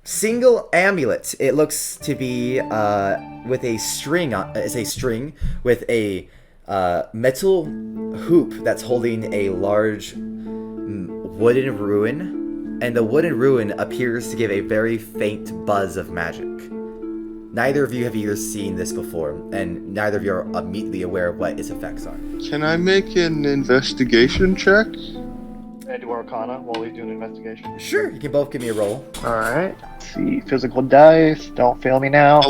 single amulet. It looks to be with a string on. It's a string with a metal hoop that's holding a large wooden ruin, and the wooden ruin appears to give a very faint buzz of magic. Neither of you have either seen this before, and neither of you are immediately aware of what its effects are. Can I make an investigation check? Can I do Arcana while we do an investigation? Sure, you can both give me a roll. Alright. Let's see. Physical dice. Don't fail me now.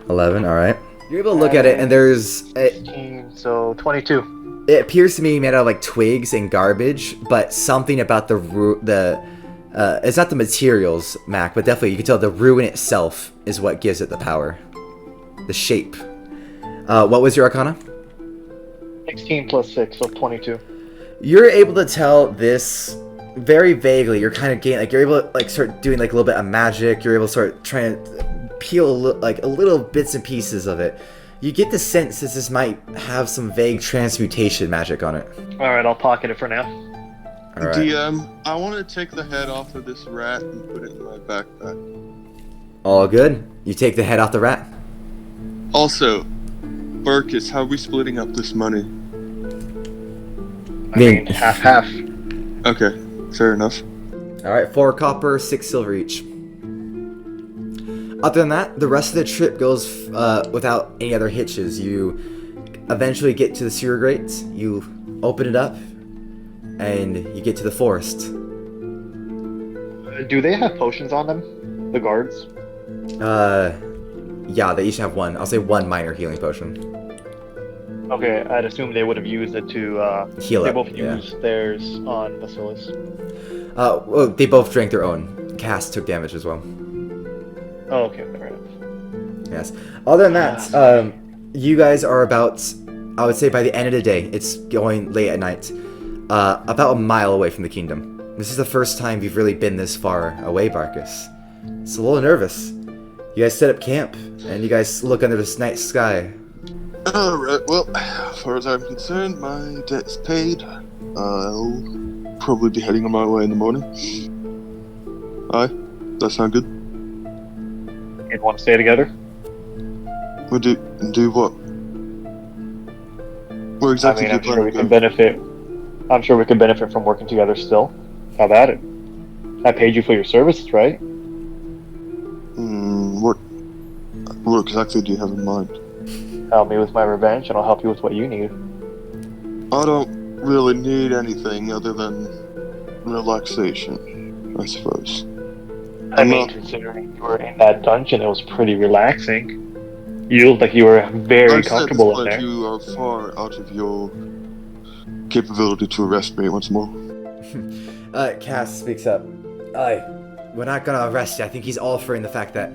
11, alright. You're able to look at it, and there's... 16, so 22. It appears to be made out of twigs and garbage, but something about it's not the materials, Mac, but definitely you can tell the ruin itself is what gives it the power. The shape. What was your Arcana? 16 plus 6, so 22. You're able to tell this very vaguely. You're kind of getting, you're able to, start doing, a little bit of magic. You're able to start trying to peel, a little bits and pieces of it. You get the sense that this might have some vague transmutation magic on it. Alright, I'll pocket it for now. All right. DM, I want to take the head off of this rat and put it in my backpack. All good. You take the head off the rat. Also, Barkas, how are we splitting up this money? I mean, half-half. Okay, fair enough. All right, 4 copper, 6 silver each. Other than that, the rest of the trip goes without any other hitches. You eventually get to the sewer grate. You open it up, and you get to the forest. Do they have potions on them? The guards? Yeah, they each have one. I'll say 1 minor healing potion. Okay, I'd assume they would have used it to, Heal they up, both yeah. used theirs on Basilis. Well, they both drank their own. Cass took damage as well. Oh, okay, fair enough. Yes. Other than that, you guys are about, I would say by the end of the day, it's going late at night, about a mile away from the kingdom. This is the first time you've really been this far away, Barkas. It's a little nervous. You guys set up camp, and you guys look under this night sky. Alright, well, as far as I'm concerned, my debt's paid. I'll probably be heading on my way in the morning. Aye, that sound good? You'd want to stay together? We'll do what? Where exactly I mean, I'm do you sure we plan could benefit. I'm sure we could benefit from working together still. How about it? I paid you for your services, right? What exactly do you have in mind? Help me with my revenge, and I'll help you with what you need. I don't really need anything other than relaxation, I suppose. I mean, considering you were in that dungeon, it was pretty relaxing. You looked like you were very comfortable in there. You are far out of your capability to arrest me once more. Cass speaks up. We're not gonna arrest you. I think he's offering the fact that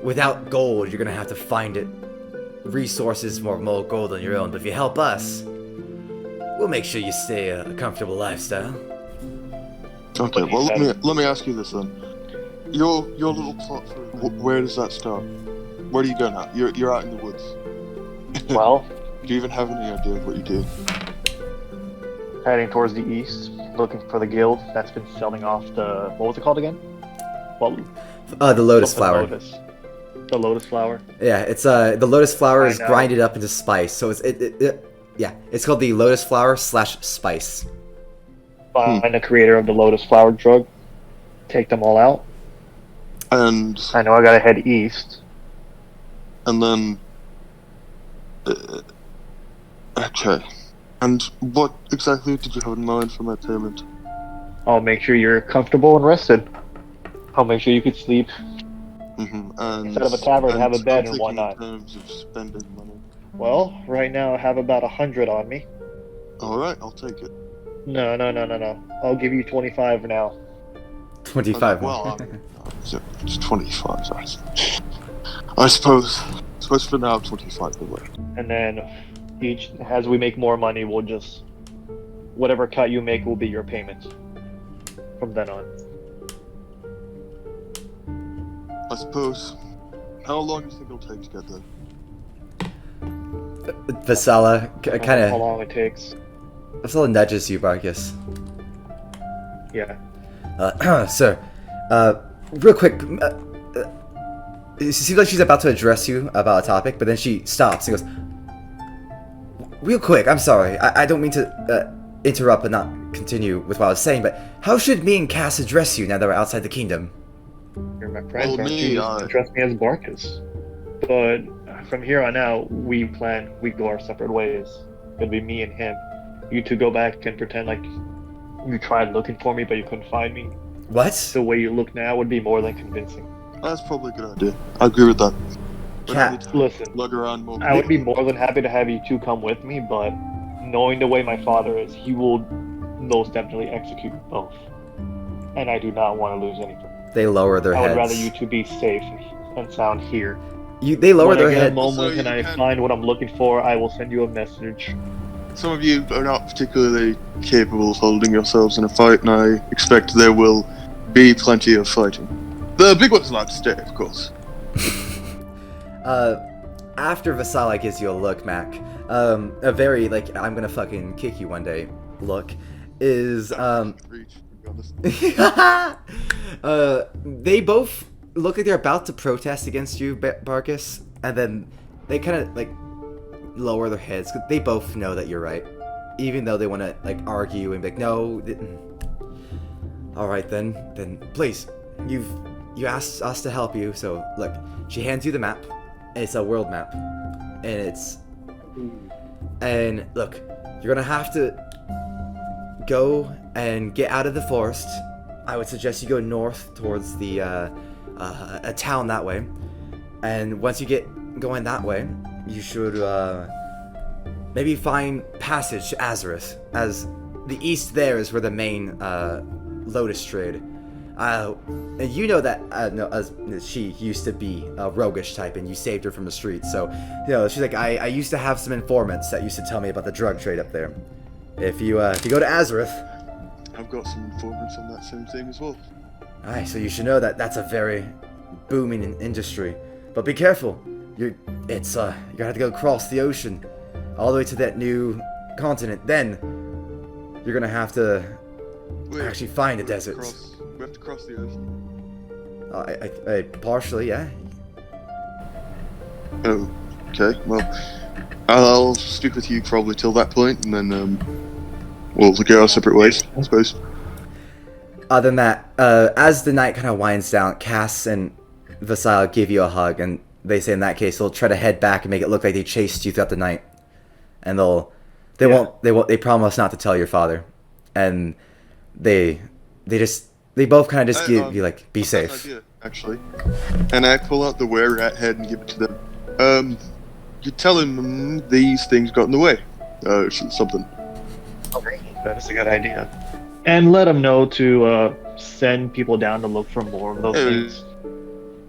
without gold, you're gonna have to find it. Resources more gold on your own, but if you help us, we'll make sure you stay a comfortable lifestyle. Okay, well let me ask you this then. Your little plot for where does that start? Where do you go now? You're out in the woods. Well, Do you even have any idea of what you do? heading towards the east, looking for the guild that's been selling off the, what was it called again? Well, The lotus something flower. Lotus. The lotus flower. Yeah, it's the lotus flower I is know. grinded up into spice, so it's called the lotus flower / spice. Find the creator of the lotus flower drug. Take them all out. And I know I gotta head east. then okay. And what exactly did you have in mind for my payment? I'll make sure you're comfortable and rested. I'll make sure you can sleep. And Instead of a tavern, have a bed I'm and thinking whatnot. In terms of spending money. Well, right now I have about 100 on me. All right, I'll take it. No. I'll give you 25 now. 25. Well, it's 25. I suppose for now 25 will work. And then as we make more money, we'll just, whatever cut you make will be your payment from then on. I suppose. How long do you think it'll take to get there? Vasala How kind long it takes. of Vasala nudges you, Barkas. Yeah. Sir, real quick. It seems like she's about to address you about a topic, but then she stops and goes, real quick, I'm sorry, I don't mean to interrupt and not continue with what I was saying, but how should me and Cass address you now that we're outside the kingdom? You're my friend, Well, aren't me, you? Just address me as Barkas. But from here on out, we go our separate ways. It'll be me and him. You two go back and pretend like you tried looking for me, but you couldn't find me. What? The way you look now would be more than convincing. That's probably a good idea. I agree with that. But Cat- I need to Listen, lug around more. I would be more than happy to have you two come with me, but knowing the way my father is, he will most definitely execute both. And I do not want to lose anything. They lower their I heads. would rather you two be safe and sound here. They lower When their I get a heads. moment Also, and you I can- find what I'm looking for, I will send you a message. Some of you are not particularly capable of holding yourselves in a fight, and I expect there will be plenty of fighting. The big one's allowed to stay, of course. After Vasala gives you a look, Mac, a very, like, I'm gonna fucking kick you one day look, is, Reach, to be honest. they both look like they're about to protest against you, Barkas, and then they kind of, like, lower their heads, 'cause they both know that you're right, even though they want to, like, argue and be like, no, alright then please, you asked us to help you, so, look, she hands you the map, and it's a world map, and look, you're gonna have to go and get out of the forest. I would suggest you go north towards the a town that way, and once you get going that way, you should maybe find passage to Azareth, as the east there is where the main Lotus trade. And you know that she used to be a roguish type, and you saved her from the streets. So, she's like, I used to have some informants that used to tell me about the drug trade up there. If you go to Azareth, I've got some informants on that same thing as well. alright, so you should know that that's a very booming industry. But be careful. You're gonna have to go across the ocean, all the way to that new continent. Then you're gonna have to actually find the deserts. We have to cross the ocean. I partially, yeah. Oh, okay. Well, I'll stick with you probably till that point, and then we'll go our separate ways, I suppose. Other than that, as the night kind of winds down, Cass and Vasile give you a hug, and they say in that case they'll try to head back and make it look like they chased you throughout the night, and they promise not to tell your father, and they both kind of just give you like, be That's safe. an idea, actually. And I pull out the were rat head and give it to them. You tell him these things got in the way. Something. That's a good idea. And let them know to send people down to look for more of those things.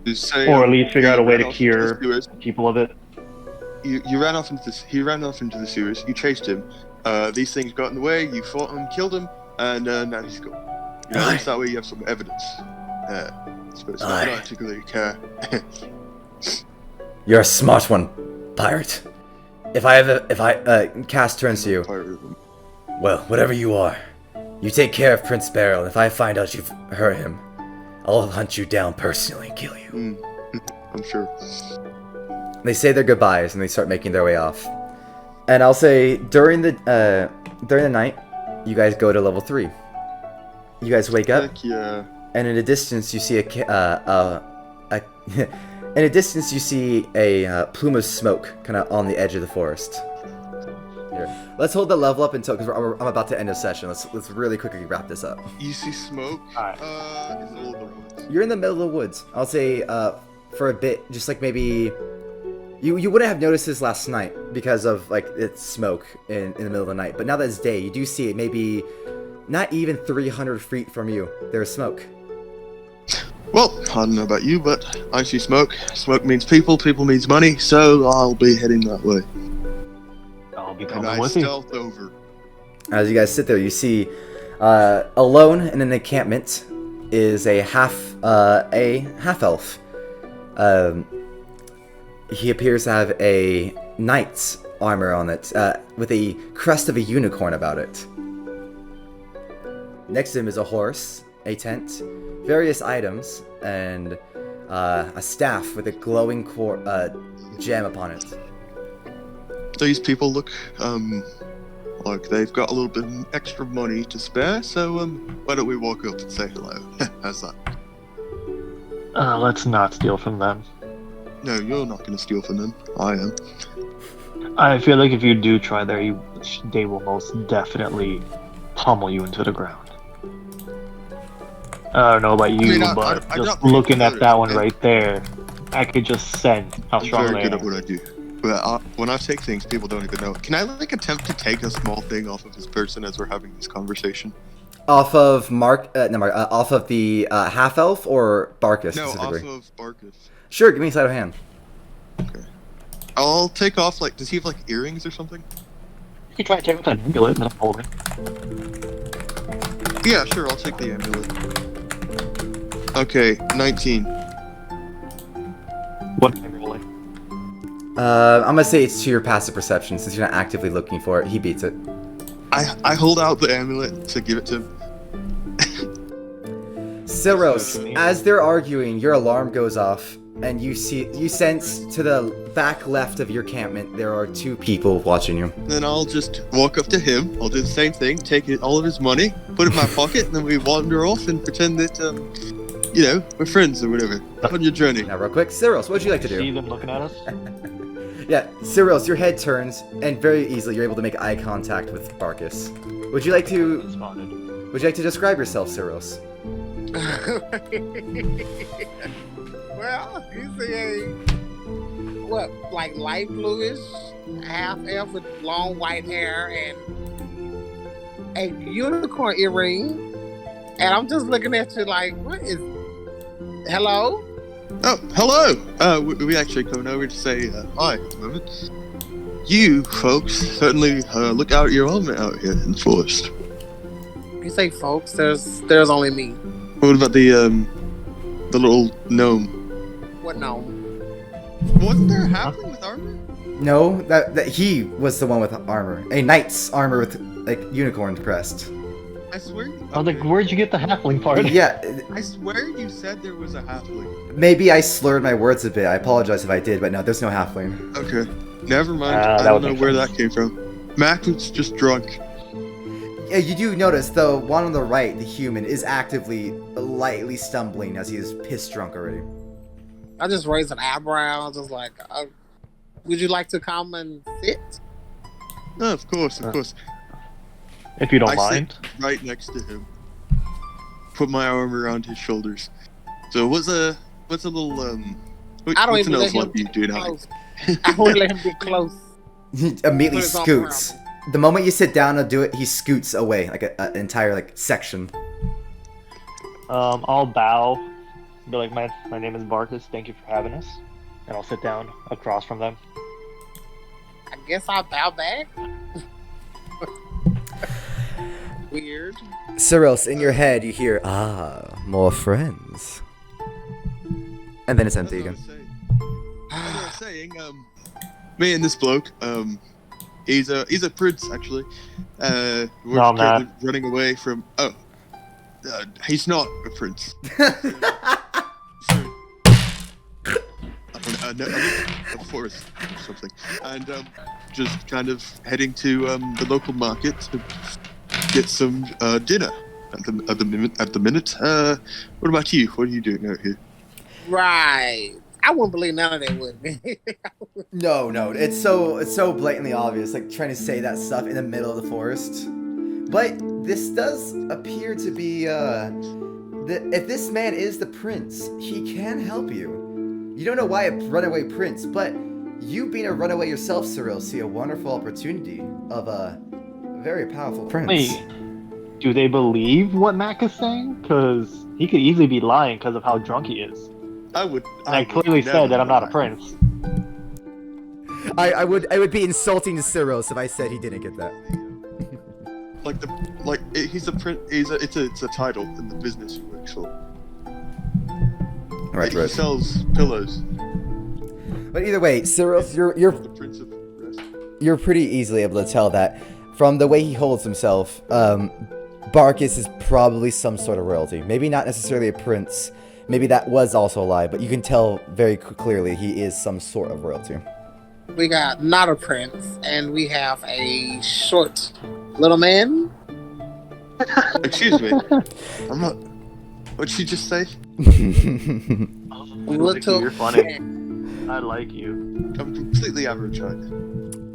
Just say, Or at least figure out a way to ran off cure into the sewers. people of it. You ran off into this. He ran off into the sewers. You chased him. these things got in the way. You fought him, killed him, and now he's gone. At least that way you have some evidence. I suppose I don't particularly care. You're a smart one, pirate. If I Cass turns to you. Well, whatever you are, you take care of Prince Barrel, and if I find out you've hurt him, I'll hunt you down personally and kill you. I'm sure. They say their goodbyes and they start making their way off. And I'll say during the night, you guys go to level 3. You guys wake up, Heck yeah. and in the distance you see a plume of smoke kind of on the edge of the forest. Here, let's hold the level up until, because I'm about to end the session. Let's really quickly wrap this up. You see smoke? Alright. It's all the woods. You're in the middle of the woods. I'll say for a bit, just like maybe you wouldn't have noticed this last night because of like it's smoke in the middle of the night. But now that it's day, you do see it maybe not even 300 feet from you. There's smoke. Well, I don't know about you, but I see smoke. Smoke means people, people means money, so I'll be heading that way. I'll be And coming I with you. stealth over. As you guys sit there, you see alone in an encampment is a half elf. He appears to have a knight's armor on it, with a crest of a unicorn about it. Next to him is a horse, a tent, various items, and a staff with a glowing gem upon it. These people look, like they've got a little bit of extra money to spare, so, why don't we walk up and say hello? How's that? Let's not steal from them. No, you're not gonna steal from them. I am. I feel like if you do try there, they will most definitely pummel you into the ground. I don't know about you, I mean, but I'm just not looking at that one and right there, I could just sense how I'm strong very they good are. at what I do. But when I take things, people don't even know. Can I like attempt to take a small thing off of this person as we're having this conversation? Off of off of the half elf or Barkas No, specifically? off of Barkas. Sure, give me a sleight of hand. Okay. I'll take off, like, does he have, like, earrings or something? You can try to take off that amulet that I'm holding. Yeah, sure, I'll take the amulet. Okay, 19. What am I rolling? I'm gonna say it's to your passive perception since you're not actively looking for it. He beats it. I hold out the amulet to give it to him. Siros, as they're arguing, your alarm goes off, and you sense to the back left of your encampment there are 2 people watching you. Then I'll just walk up to him, I'll do the same thing, take all of his money, put it in my pocket, and then we wander off and pretend that, we're friends or whatever. On your journey. Now, real quick, Siros, what would you like to See do? them looking at us? Yeah, Siros, your head turns, and very easily you're able to make eye contact with Barkas. Would you like to describe yourself, Siros? Well, he's like light bluish, half elf with long white hair and a unicorn earring. And I'm just looking at you like, what is? Hello? Oh, hello! We actually coming over to say hi at the moment. You folks certainly look out your element out here in the forest. You say folks, there's only me. What about the little gnome? What no? Wasn't there a halfling with armor? No, that he was the one with armor. A knight's armor with like unicorn crest. I swear. I was like, where'd you get the halfling part? Yeah, I swear you said there was a halfling. maybe I slurred my words a bit. I apologize if I did, but no, there's no halfling. Okay, never mind. that I don't would know make where sense. that came from. Mac was just drunk. Yeah, you do notice the one on the right, the human, is actively lightly stumbling as he is piss drunk already. I just raised an eyebrow, just like, would you like to come and sit? Oh, of course. If you don't I mind. sit right next to him. Put my arm around his shoulders. So what's a little I don't what's even an let elf him like you do get now? close. I won't let him get close. He immediately Put his arm scoots. around The moment you sit down to do it, he scoots away like an entire like section. I'll bow. Be like, my name is Barkas. Thank you for having us. And I'll sit down across from them. I guess I'll bow back. weird. Cyril's, in your head, you hear, more friends. And then it's empty again. As I was saying, me and this bloke, he's a prince actually. We're No, I'm not. currently running away from. He's not a prince. A forest or something, and just kind of heading to the local market to get some dinner. At the minute. What about you? What are you doing out here? Right. I wouldn't believe none of that would be. No, it's so blatantly obvious, like trying to say that stuff in the middle of the forest. But this does appear to be, if this man is the prince, he can help you. You don't know why a runaway prince, but you being a runaway yourself, Cyril, see a wonderful opportunity of a very powerful prince. Wait, do they believe what Mack is saying? Because he could easily be lying because of how drunk he is. I clearly said that I'm not a prince. I would be insulting to Cyrilus if I said he didn't get that. He's a prince. It's a title in the business he works for. Right. He sells pillows. But either way, Cyrilus, The prince of rest. you're pretty easily able to tell that from the way he holds himself. Barkas is probably some sort of royalty. Maybe not necessarily a prince. Maybe that was also a lie, but you can tell very clearly he is some sort of royalty. We got not a prince, and we have a short little man. Excuse me. I'm not. What'd she just say? Little You're funny. I like you. I'm completely average height.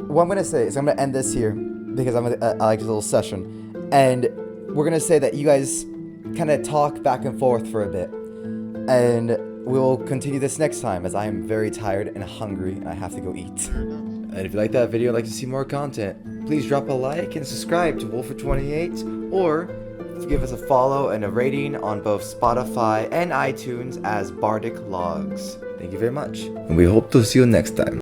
What I'm gonna say is I'm gonna end this here because I like this little session, and we're gonna say that you guys kind of talk back and forth for a bit, and we will continue this next time as I am very tired and hungry and I have to go eat. And if you like that video and like to see more content, please drop a like and subscribe to Wolfer28, or give us a follow and a rating on both Spotify and iTunes as Bardic Logs. Thank you very much, and we hope to see you next time.